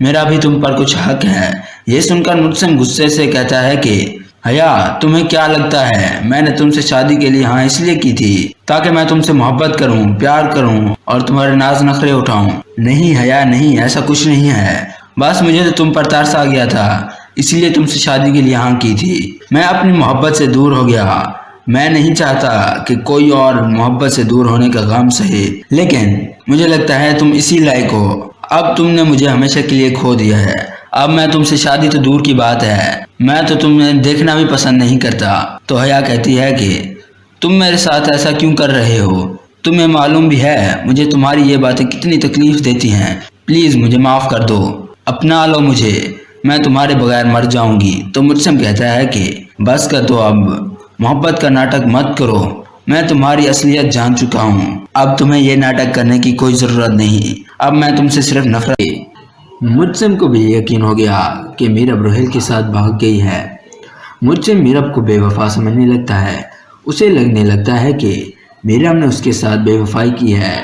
میرا بھی تم پر کچھ حق ہے۔ یہ سن کر مجسم غصے سے کہتا ہے کہ حیا تمہیں کیا لگتا ہے میں نے تم سے شادی کے لیے ہاں اس لیے کی تھی تاکہ میں تم سے محبت کروں، پیار کروں اور تمہارے ناز نخرے اٹھاؤں؟ نہیں حیا نہیں، ایسا کچھ نہیں ہے، بس مجھے تو تم پر ترس آ گیا تھا اس لیے تم سے شادی کے لیے ہاں کی تھی۔ میں اپنی محبت سے دور ہو گیا، میں نہیں چاہتا کہ کوئی اور محبت سے دور ہونے کا غم سہے، لیکن مجھے لگتا ہے تم اسی لائق ہو۔ اب تم نے مجھے ہمیشہ کے لیے کھو دیا ہے، اب میں تم سے شادی تو دور کی بات ہے میں تو تمہیں دیکھنا بھی پسند نہیں کرتا۔ تو حیا کہتی ہے کہ تم میرے ساتھ ایسا کیوں کر رہے ہو؟ تمہیں معلوم بھی ہے مجھے تمہاری یہ باتیں کتنی تکلیف دیتی ہیں، پلیز مجھے معاف کر دو، اپنا لو مجھے، میں تمہارے بغیر مر جاؤں گی۔ تو مجسم کہتا ہے کہ بس کر دو، اب محبت کا ناٹک مت کرو، میں تمہاری اصلیت جان چکا ہوں، اب تمہیں یہ ناٹک کرنے کی کوئی ضرورت نہیں، اب میں تم سے صرف نفرت۔ مجسم کو بھی یقین ہو گیا کہ میرب روہیل کے ساتھ بھاگ گئی ہے۔ مجسم میرب کو بے وفا سمجھنے لگتا ہے، اسے لگنے لگتا ہے کہ میرب نے اس کے ساتھ بے وفائی کی ہے،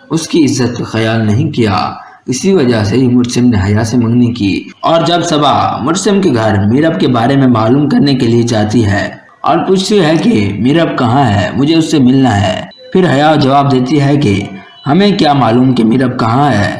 اس کی عزت کا خیال نہیں کیا، اسی وجہ سے ہی مجسم نے حیا سے منگنی کی۔ اور جب صبا مجسم کے گھر میرب کے بارے میں معلوم کرنے کے لیے جاتی ہے اور پوچھتی ہے کہ میرب کہاں ہے، مجھے اس سے ملنا ہے، پھر حیا جواب دیتی ہے کہ ہمیں کیا معلوم کہ میرب کہاں ہے،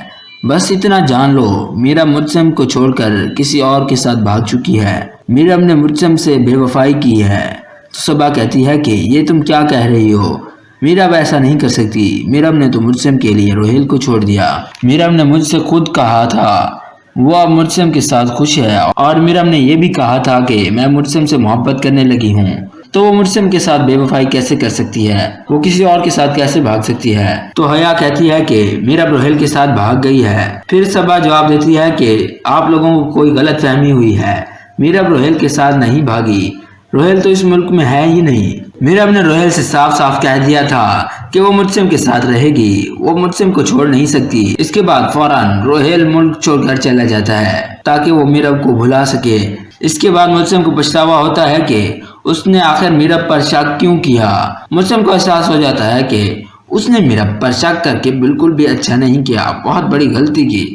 بس اتنا جان لو میرب مجسم کو چھوڑ کر کسی اور کے ساتھ بھاگ چکی ہے، میرب نے مجسم سے بے وفائی کی ہے۔ تو صبا کہتی ہے کہ یہ تم کیا کہہ رہی ہو، میرب ایسا نہیں کر سکتی، میرب نے تو مجسم کے لیے روہیل کو چھوڑ دیا، میرب نے مجھ سے خود کہا تھا وہ اب مجسم کے ساتھ خوش ہے، اور میرب نے یہ بھی کہا تھا کہ میں مجسم سے محبت کرنے لگی ہوں، تو وہ مجسم کے ساتھ بے وفائی کیسے کر سکتی ہے، وہ کسی اور کے ساتھ کیسے بھاگ سکتی ہے؟ تو حیا کہتی ہے کہ میرب روہیل کے ساتھ بھاگ گئی ہے۔ پھر صبا جواب دیتی ہے کہ آپ لوگوں کو کوئی غلط فہمی ہوئی ہے، میرب روہیل کے ساتھ نہیں بھاگی، روہیل تو اس ملک میں ہے ہی نہیں، میرب نے روہیل سے صاف صاف کہہ دیا تھا کہ وہ مجسم کے ساتھ رہے گی، وہ مجسم کو چھوڑ نہیں سکتی۔ اس کے بعد فوراً روہیل ملک چھوڑ کر چلا جاتا ہے تاکہ وہ میرب کو بھلا سکے۔ اس کے بعد مجسم کو پچھتاوا ہوتا ہے کہ اس نے آخر میرب پر شک کیوں کیا۔ مجسم کو احساس ہو جاتا ہے کہ اس نے میرب پر شک کر کے بالکل بھی اچھا نہیں کیا، بہت بڑی غلطی کی،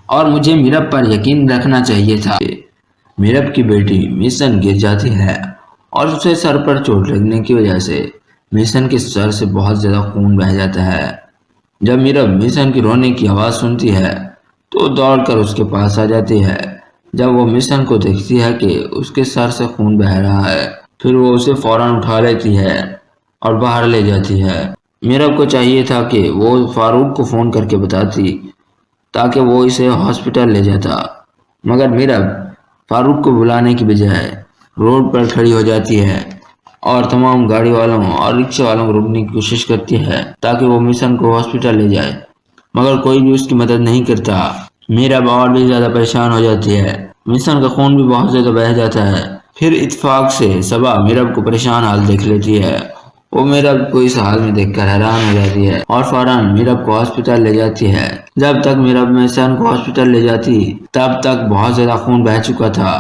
اور مجھے میرب پر یقین رکھنا چاہیے تھا۔ میرب کی بیٹی میسن گر جاتی ہے اور اسے سر پر چوٹ لگنے کی وجہ سے میسن کے سر سے بہت زیادہ خون بہہ جاتا ہے۔ جب میرب میسن کی رونے کی آواز سنتی ہے تو دوڑ کر اس کے پاس آ جاتی ہے۔ جب وہ میسن کو دیکھتی ہے کہ اس کے سر سے خون بہہ رہا ہے پھر وہ اسے فوراً اٹھا لیتی ہے اور باہر لے جاتی ہے۔ میرب کو چاہیے تھا کہ وہ فاروق کو فون کر کے بتاتی تاکہ وہ اسے ہاسپٹل لے جاتا، مگر میرب فاروق کو بلانے کی بجائے روڈ پر کھڑی ہو جاتی ہے اور تمام گاڑی والوں اور رکشے والوں کو روکنے کی کوشش کرتی ہے تاکہ وہ میسن کو ہاسپٹل لے جائے، مگر کوئی بھی اس کی مدد نہیں کرتا۔ میرب اور بھی زیادہ پریشان ہو جاتی ہے، میسن کا خون بھی بہت زیادہ بہہ جاتا ہے۔ پھر اتفاق سے صبا میرب کو پریشان حال دیکھ لیتی ہے، وہ میرب کو اس حال میں دیکھ کر حیران ہو جاتی ہے اور فوراً میرب کو ہاسپٹل لے جاتی ہے۔ جب تک میرب میسن کو ہاسپٹل لے جاتی تب تک بہت زیادہ خون بہہ چکا تھا۔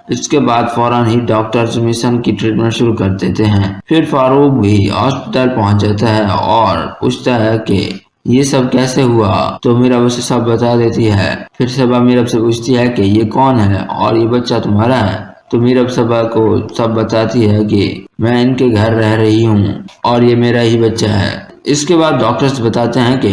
اس کے بعد فوراً ہی ڈاکٹرز میسن کی ٹریٹمنٹ شروع کر دیتے ہیں۔ پھر فاروق بھی ہاسپٹل پہنچ جاتا ہے اور پوچھتا ہے کہ یہ سب کیسے ہوا، تو میرب اسے سب بتا دیتی ہے۔ پھر صبا میرب سے پوچھتی ہے کہ یہ کون ہے اور یہ بچہ تمہارا ہے، تو میرب صبا کو سب بتاتی ہے کہ میں ان کے گھر رہ رہی ہوں اور یہ میرا ہی بچہ ہے۔ اس کے بعد ڈاکٹرز بتاتے ہیں کہ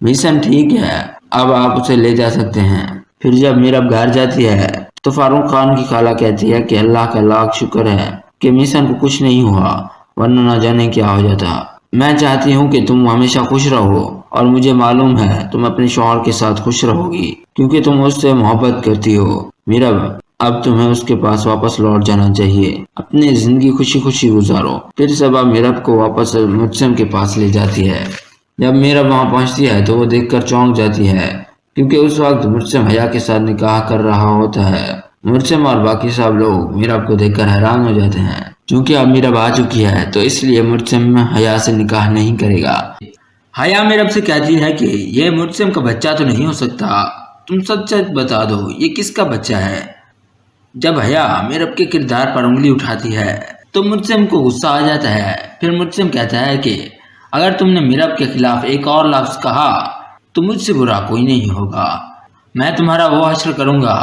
میسن ٹھیک ہے، اب آپ اسے لے جا سکتے ہیں۔ پھر جب میرب گھر جاتی ہے تو فاروق خان کی خالہ کہتی ہے کہ اللہ کا لاکھ شکر ہے کہ میسن کو کچھ نہیں ہوا، ورنہ نہ جانے کیا ہو جاتا۔ میں چاہتی ہوں کہ تم ہمیشہ خوش رہو، اور مجھے معلوم ہے تم اپنے شوہر کے ساتھ خوش رہو گی کیونکہ تم اس سے محبت کرتی ہو۔ میرب اب تمہیں اس کے پاس واپس لوٹ جانا چاہیے، اپنی زندگی خوشی خوشی گزارو۔ پھر صبا میرب کو واپس مجسم کے پاس لے جاتی ہے۔ جب میرب وہاں پہنچتی ہے تو وہ دیکھ کر چونک جاتی ہے کیونکہ اس وقت مجسم حیا کے ساتھ نکاح کر رہا ہوتا ہے۔ مجسم اور باقی سب لوگ میرب کو دیکھ کر حیران ہو جاتے ہیں، چونکہ اب میرب آ چکی ہے تو اس لیے مجسم حیا سے نکاح نہیں کرے گا۔ حیا میرب سے کہتی ہے کہ یہ مجسم کا بچہ تو نہیں ہو سکتا، تم سچ سچ بتا دو یہ کس کا بچہ ہے۔ جب حیا میرب کے کردار پر انگلی اٹھاتی ہے تو مجسم کو غصہ آ جاتا ہے۔ پھر مجسم کہتا ہے کہ اگر تم نے میرب کے خلاف ایک اور لفظ کہا تو مجھ سے برا کوئی نہیں ہوگا۔ میں تمہارا وہ حشر کروں گا،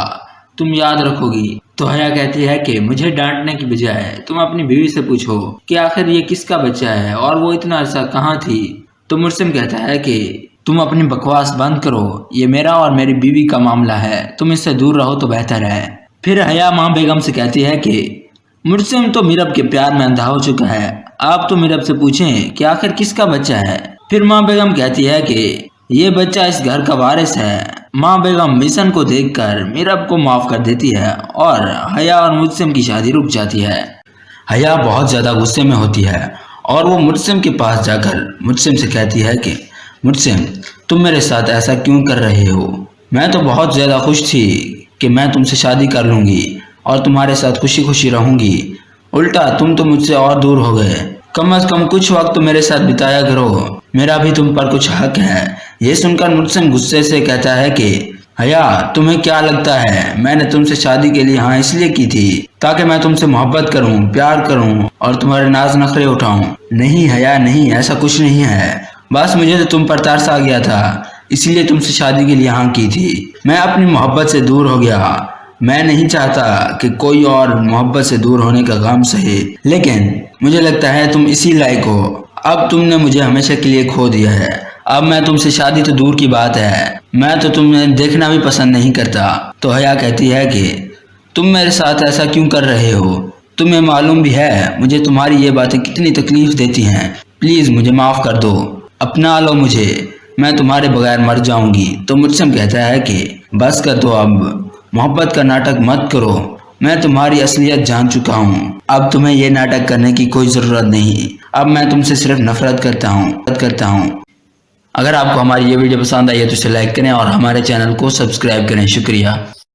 تم یاد رکھو گی۔ تو حیا کہتی ہے کہ مجھے ڈانٹنے کی بجائے تم اپنی بیوی سے پوچھو کہ آخر یہ کس کا بچہ ہے اور وہ اتنا عرصہ کہاں تھی۔ تو مرسم کہتا ہے کہ تم اپنی بکواس بند کرو، یہ میرا اور میری بیوی کا معاملہ ہے، تم اس سے دور رہو تو بہتر ہے۔ پھر حیا ماں بیگم سے کہتی ہے کہ مرسم تو میرب کے پیار میں اندھا ہو چکا ہے، آپ تو میرب سے پوچھیں کہ آخر کس کا بچہ ہے۔ پھر ماں بیگم کہتی ہے کہ یہ بچہ اس گھر کا وارث ہے۔ ماں بیگم مشن کو دیکھ کر میرب کو معاف کر دیتی ہے اور حیا اور مرسم کی شادی رک جاتی ہے۔ حیا بہت زیادہ غصے میں ہوتی ہے اور وہ مرسم کے پاس جا کر مرسم سے کہتی ہے کہ مرسم تم میرے ساتھ ایسا کیوں کر رہے ہو؟ میں تو بہت زیادہ خوش تھی کہ میں تم سے شادی کر لوں گی اور تمہارے ساتھ خوشی خوشی رہوں گی، الٹا تم تو مجھ سے اور دور ہو گئے۔ کم از کم کچھ وقت تو میرے ساتھ بتایا کرو، میرا بھی تم پر کچھ حق ہے۔ یہ سن کر مرسم غصے سے کہتا ہے کہ حیا تمہیں کیا لگتا ہے میں نے تم سے شادی کے لیے ہاں اس لیے کی تھی تاکہ میں تم سے محبت کروں، پیار کروں اور تمہارے ناز نخرے اٹھاؤں؟ نہیں حیا نہیں، ایسا کچھ نہیں ہے، بس مجھے تو تم پر ترس آ گیا تھا اس لیے تم سے شادی کے لیے ہاں کی تھی۔ میں اپنی محبت سے دور ہو گیا، میں نہیں چاہتا کہ کوئی اور محبت سے دور ہونے کا غم سہے، لیکن مجھے لگتا ہے تم اسی لائق ہو۔ اب تم نے مجھے ہمیشہ کے لیے کھو دیا ہے، اب میں تم سے شادی تو دور کی بات ہے، میں تو تمہیں دیکھنا بھی پسند نہیں کرتا۔ تو حیا کہتی ہے کہ تم میرے ساتھ ایسا کیوں کر رہے ہو؟ تمہیں معلوم بھی ہے مجھے تمہاری یہ باتیں کتنی تکلیف دیتی ہیں، پلیز مجھے معاف کر دو، اپنا لو مجھے، میں تمہارے بغیر مر جاؤں گی۔ تو مرسم کہتا ہے کہ بس کر دو، اب محبت کا ناٹک مت کرو، میں تمہاری اصلیت جان چکا ہوں، اب تمہیں یہ ناٹک کرنے کی کوئی ضرورت نہیں، اب میں تم سے صرف نفرت کرتا ہوں۔ اگر آپ کو ہماری یہ ویڈیو پسند آئی ہے تو اسے لائک کریں اور ہمارے چینل کو سبسکرائب کریں، شکریہ۔